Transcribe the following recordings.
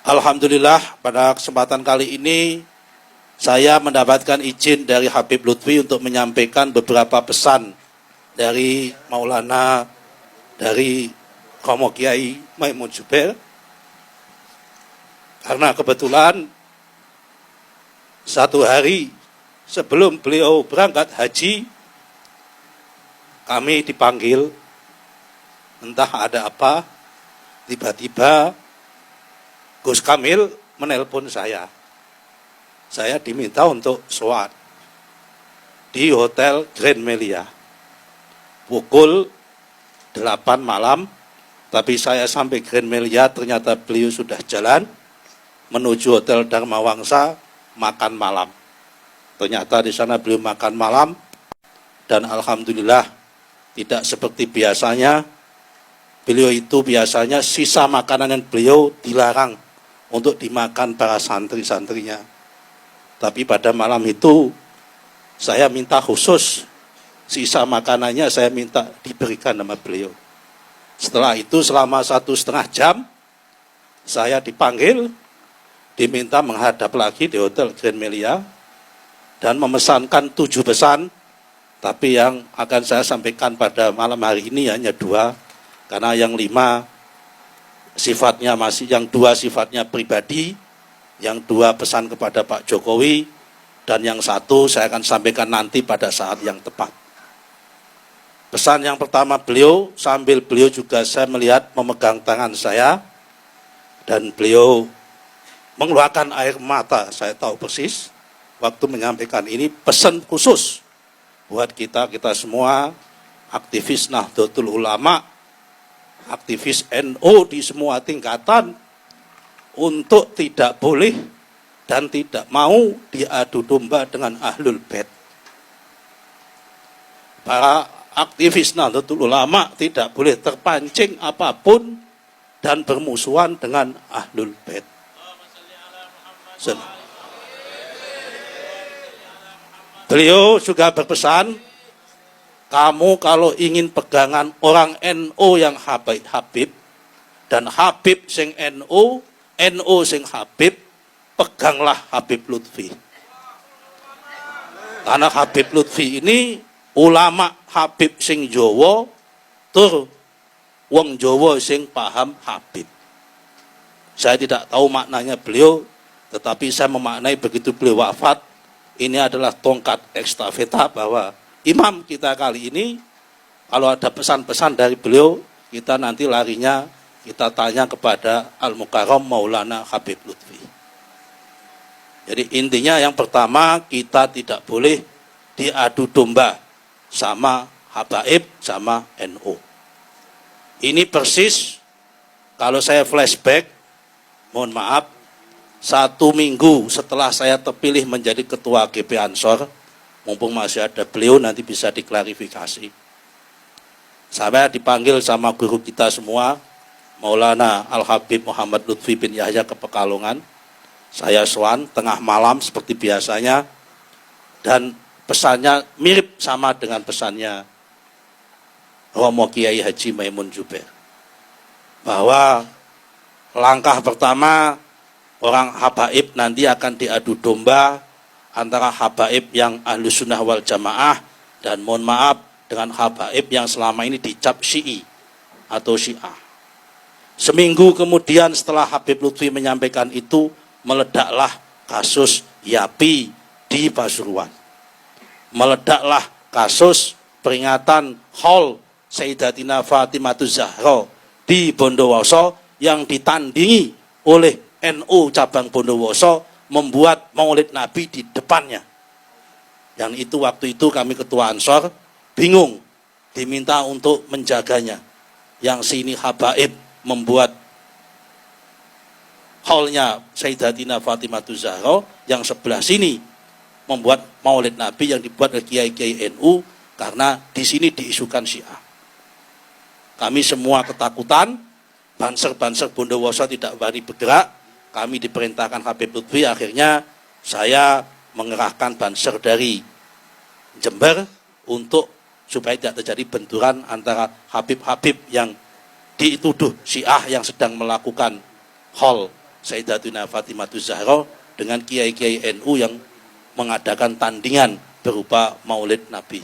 Alhamdulillah pada kesempatan kali ini saya mendapatkan izin dari Habib Lutfi untuk menyampaikan beberapa pesan dari Maulana, dari Romo Kiai Maimun Zubair. Karena kebetulan satu hari sebelum beliau berangkat haji, kami dipanggil, entah ada apa, tiba-tiba Gus Kamil menelpon saya. Saya diminta untuk sholat di Hotel Grand Melia pukul 8 malam, tapi saya sampai Grand Melia ternyata beliau sudah jalan menuju Hotel Dharma Wangsa makan malam. Ternyata di sana beliau makan malam dan alhamdulillah tidak seperti biasanya. Beliau itu biasanya sisa makanan beliau dilarang untuk dimakan para santri-santrinya. Tapi pada malam itu saya minta khusus sisa makanannya saya minta diberikan sama beliau. Setelah itu selama 1,5 jam saya dipanggil, diminta menghadap lagi di Hotel Grand Melia dan memesankan 7 pesan. Tapi yang akan saya sampaikan pada malam hari ini hanya 2. Karena yang 5 sifatnya masih, yang 2 sifatnya pribadi, yang 2 pesan kepada Pak Jokowi, dan yang 1 saya akan sampaikan nanti pada saat yang tepat. Pesan yang pertama beliau, sambil beliau juga saya melihat memegang tangan saya, dan beliau mengeluarkan air mata, saya tahu persis, waktu menyampaikan ini pesan khusus buat kita semua, aktivis Nahdlatul Ulama, aktivis NU di semua tingkatan, untuk tidak boleh dan tidak mau diadu domba dengan Ahlul Bait. Para aktivis Nahdlatul Ulama tidak boleh terpancing apapun dan bermusuhan dengan Ahlul Bait. Beliau juga berpesan, kamu kalau ingin pegangan orang NU yang Habib dan Habib sing NU, NU sing Habib, peganglah Habib Lutfi. Karena Habib Lutfi ini ulama Habib sing Jawa, tur wong Jawa sing paham Habib. Saya tidak tahu maknanya beliau, tetapi saya memaknai begitu beliau wafat, ini adalah tongkat estafeta bahwa imam kita kali ini, kalau ada pesan-pesan dari beliau, kita nanti larinya, kita tanya kepada Al-Mukarram Maulana Habib Lutfi. Jadi intinya yang pertama, kita tidak boleh diadu domba sama Habaib, sama NU. Ini persis, kalau saya flashback, mohon maaf, 1 minggu setelah saya terpilih menjadi ketua GP Ansor, mumpung masih ada beliau nanti bisa diklarifikasi. Saya dipanggil sama guru kita semua, Maulana Al-Habib Muhammad Lutfi bin Yahya ke Pekalongan. Saya sowan tengah malam seperti biasanya, dan pesannya mirip sama dengan pesannya Romo Kiai Haji Maimun Zubair. Bahwa langkah pertama, orang Habaib nanti akan diadu domba antara Habaib yang Ahlus Sunnah wal Jamaah dan mohon maaf dengan Habaib yang selama ini dicap Syi'i atau Syiah. Seminggu kemudian setelah Habib Lutfi menyampaikan itu, meledaklah kasus Yapi di Pasuruan. Meledaklah kasus peringatan Haul Sayyidatina Fatimahuz Zahra di Bondowoso yang ditandingi oleh NU cabang Bondowoso, membuat Maulid Nabi di depannya. Yang itu waktu itu kami ketua Ansor bingung, diminta untuk menjaganya. Yang sini Habaib membuat haulnya Sayyidatina Fatimahuz Zahra, yang sebelah sini membuat Maulid Nabi yang dibuat oleh kiai-kiai NU, karena di sini diisukan Syiah. Kami semua ketakutan, banser-banser Bondowoso tidak berani bergerak. Kami diperintahkan Habib Lutfi, akhirnya saya mengerahkan banser dari Jember untuk supaya tidak terjadi benturan antara Habib-Habib yang dituduh Syiah yang sedang melakukan haul Sayyidatuna Fatimah Zahra dengan kiai-kiai NU yang mengadakan tandingan berupa Maulid Nabi.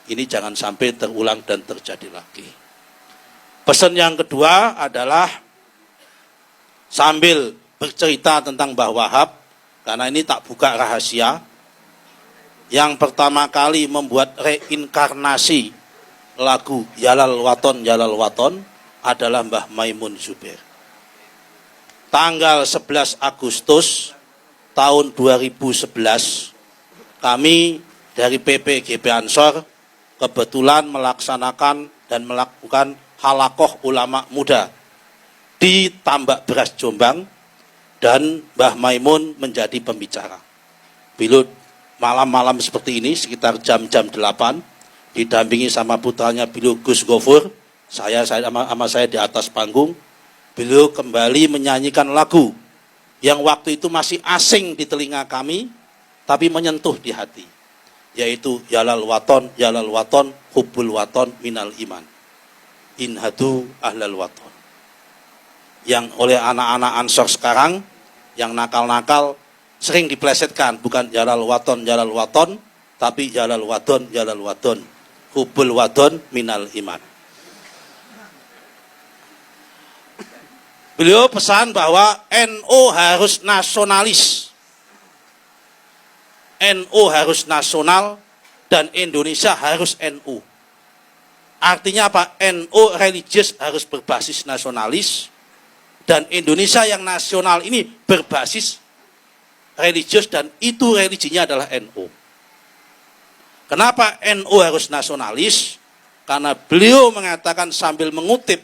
Ini jangan sampai terulang dan terjadi lagi. Pesan yang kedua adalah sambil bercerita tentang Mbah Wahab, karena ini tak buka rahasia, yang pertama kali membuat reinkarnasi lagu Yalal Waton adalah Mbah Maimun Zubair. Tanggal 11 Agustus tahun 2011, kami dari PPGP Ansor kebetulan melaksanakan dan melakukan halakoh ulama muda di Tambak Beras Jombang, dan Mbah Maimun menjadi pembicara. Bila malam-malam seperti ini sekitar jam-jam 8 didampingi sama putranya beliau Gus Gofur, saya sama saya di atas panggung, beliau kembali menyanyikan lagu yang waktu itu masih asing di telinga kami tapi menyentuh di hati, yaitu Yalal Waton, Hubbul Waton Minal Iman, Inhadu Ahlal Waton, yang oleh anak-anak Ansor sekarang yang nakal-nakal sering diplesetkan, bukan Yalal Waton, tapi Yalal Waton, Hubbul Waton Minal Iman. Beliau pesan bahwa NU harus nasionalis, NU harus nasional, dan Indonesia harus NU. Artinya apa? NU religius harus berbasis nasionalis, dan Indonesia yang nasional ini berbasis religius, dan itu religinya adalah NU. Kenapa NU harus nasionalis? Karena beliau mengatakan sambil mengutip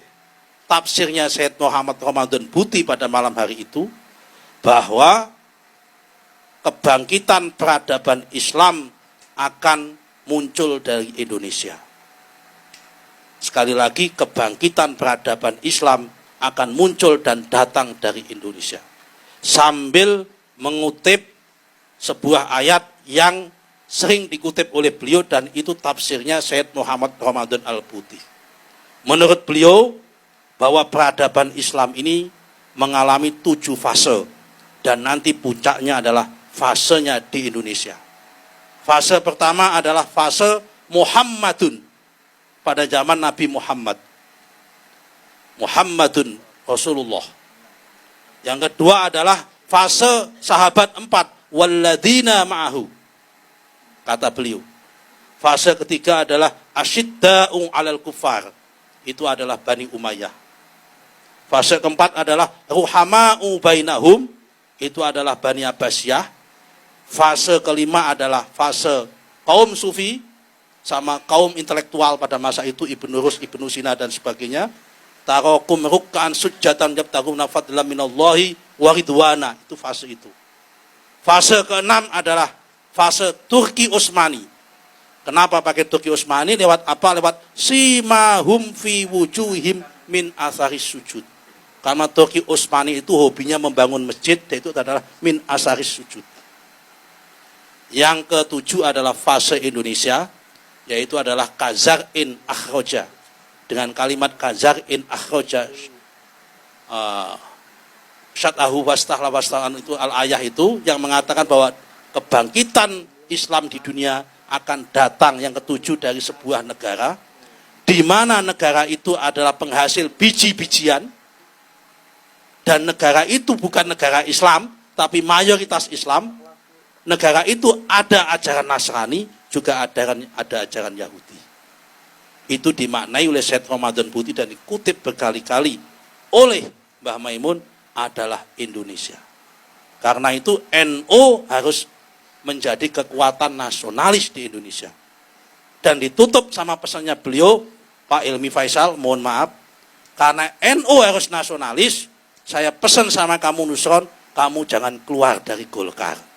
tafsirnya Syed Muhammad Ramadan Buti pada malam hari itu, bahwa kebangkitan peradaban Islam akan muncul dari Indonesia. Sekali lagi, kebangkitan peradaban Islam akan muncul dan datang dari Indonesia. Sambil mengutip sebuah ayat yang sering dikutip oleh beliau, dan itu tafsirnya Syed Muhammad Ramadan Al-Buti. Menurut beliau, bahwa peradaban Islam ini mengalami 7 fase, dan nanti puncaknya adalah fasenya di Indonesia. Fase pertama adalah fase Muhammadun, pada zaman Nabi Muhammad. Muhammadun Rasulullah. Yang kedua adalah fase sahabat 4, walladzina ma'ahu, kata beliau. Fase ketiga adalah asyidda'u 'alal kufar, itu adalah Bani Umayyah. Fase keempat adalah ruhama'u bainahum, itu adalah Bani Abbasiyah. Fase kelima adalah fase kaum sufi sama kaum intelektual pada masa itu, Ibnu Rus, Ibnu Sina dan sebagainya. Tarakum ruk'an sujjatan yabtaguna fadlan minallahi wa ridwana, itu fase itu. Fase keenam adalah fase Turki Utsmani. Kenapa pakai Turki Utsmani? Lewat apa? Lewat simahum fi wujuhim min asaris sujud. Karena Turki Utsmani itu hobinya membangun masjid, itu adalah min asaris sujud. Yang ketujuh adalah fase Indonesia, yaitu adalah Kazar in akhroja. Dengan kalimat Kazar in akhroja, syat'ahu wastahla wastahan, itu al-ayah itu yang mengatakan bahwa kebangkitan Islam di dunia akan datang yang ketujuh dari sebuah negara, di mana negara itu adalah penghasil biji-bijian, dan negara itu bukan negara Islam, tapi mayoritas Islam. Negara itu ada ajaran Nasrani, juga ada ajaran Yahudi. Itu dimaknai oleh Syed Ramadan Buti dan dikutip berkali-kali oleh Mbah Maimun adalah Indonesia. Karena itu NU harus menjadi kekuatan nasionalis di Indonesia. Dan ditutup sama pesannya beliau, Pak Ilmi Faisal, mohon maaf, karena NU harus nasionalis, saya pesan sama kamu Nusron, kamu jangan keluar dari Golkar.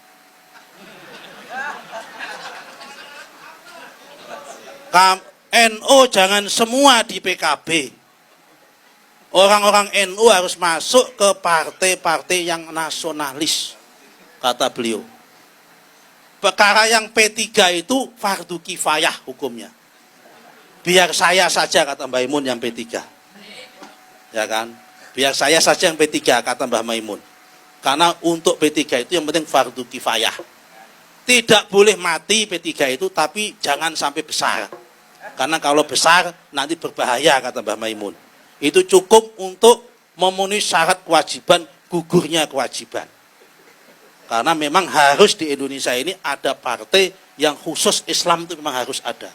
NU jangan semua di PKB. Orang-orang NU harus masuk ke partai-partai yang nasionalis, kata beliau. Perkara yang P3 itu fardu kifayah hukumnya. Biar saya saja, kata Mbah Maimun, yang P3. Ya kan? Biar saya saja yang P3, kata Mbah Maimun. Karena untuk P3 itu yang penting fardu kifayah. Tidak boleh mati P3 itu, tapi jangan sampai besar. Karena kalau besar nanti berbahaya, kata Mbah Maimun. Itu cukup untuk memenuhi syarat kewajiban, gugurnya kewajiban. Karena memang harus di Indonesia ini ada partai yang khusus Islam itu memang harus ada.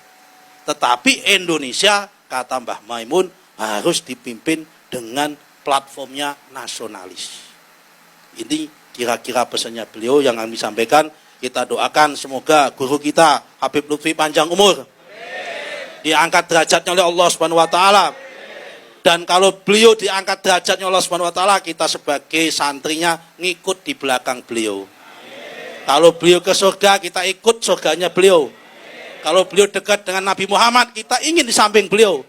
Tetapi Indonesia, kata Mbah Maimun, harus dipimpin dengan platformnya nasionalis. Ini kira-kira pesannya beliau yang kami sampaikan. Kita doakan semoga guru kita Habib Lutfi panjang umur, diangkat derajatnya oleh Allah Subhanahu wa taala. Dan kalau beliau diangkat derajatnya Allah Subhanahu wa taala, kita sebagai santrinya ngikut di belakang beliau. Kalau beliau ke surga, kita ikut surganya beliau. Kalau beliau dekat dengan Nabi Muhammad, kita ingin di samping beliau.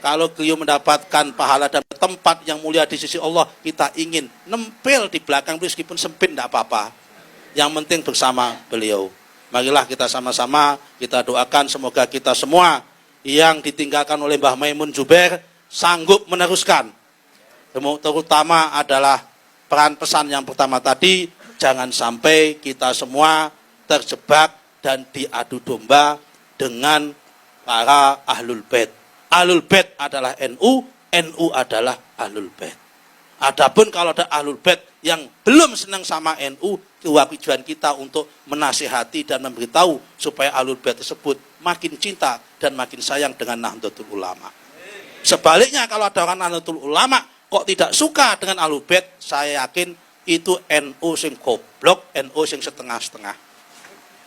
Kalau beliau mendapatkan pahala dan tempat yang mulia di sisi Allah, kita ingin nempel di belakang beliau meskipun sempit, tidak apa-apa. Yang penting bersama beliau. Marilah kita sama-sama kita doakan semoga kita semua yang ditinggalkan oleh Mbah Maimun Zubair sanggup meneruskan. Terutama adalah peran pesan yang pertama tadi, jangan sampai kita semua terjebak dan diadu domba dengan para ahlul bait. Ahlul bait adalah NU, NU adalah ahlul bait. Adapun kalau ada ahlul bait yang belum senang sama NU, kewajiban kita untuk menasihati dan memberitahu supaya ahlul bait tersebut makin cinta dan makin sayang dengan Nahdlatul Ulama. Sebaliknya kalau ada orang Nahdlatul Ulama kok tidak suka dengan ahlul bait, saya yakin itu NU sing goblok, NU sing setengah-setengah.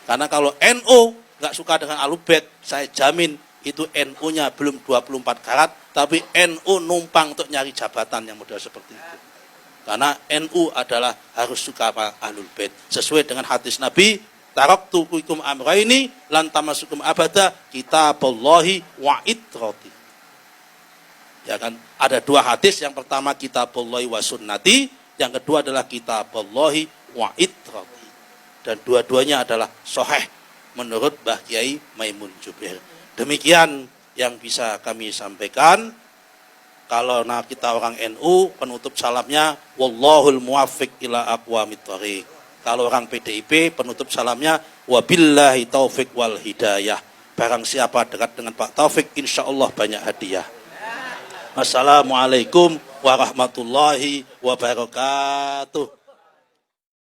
Karena kalau NU nggak suka dengan ahlul bait, saya jamin itu NU-nya belum 24 karat, tapi NU numpang untuk nyari jabatan yang model seperti itu. Karena NU adalah harus suka sama ahlul bait. Sesuai dengan hadis Nabi, taraktu fikum amraini lan tamasukum abada, kitaballahi wa itrati. Ya kan? Ada dua hadis, yang pertama kitaballahi wa sunnati, yang kedua adalah kitaballahi wa itrati. Dan dua-duanya adalah sahih menurut Mbah Kiai Maimun Zubair. Demikian yang bisa kami sampaikan. Kalau kita orang NU, penutup salamnya wallahul muwaffiq ila aqwamit thoriq. Kalau orang PDIP, penutup salamnya wabillahi taufik wal hidayah. Barang siapa dekat dengan Pak Taufik, insyaallah banyak hadiah. Wassalamualaikum warahmatullahi wabarakatuh.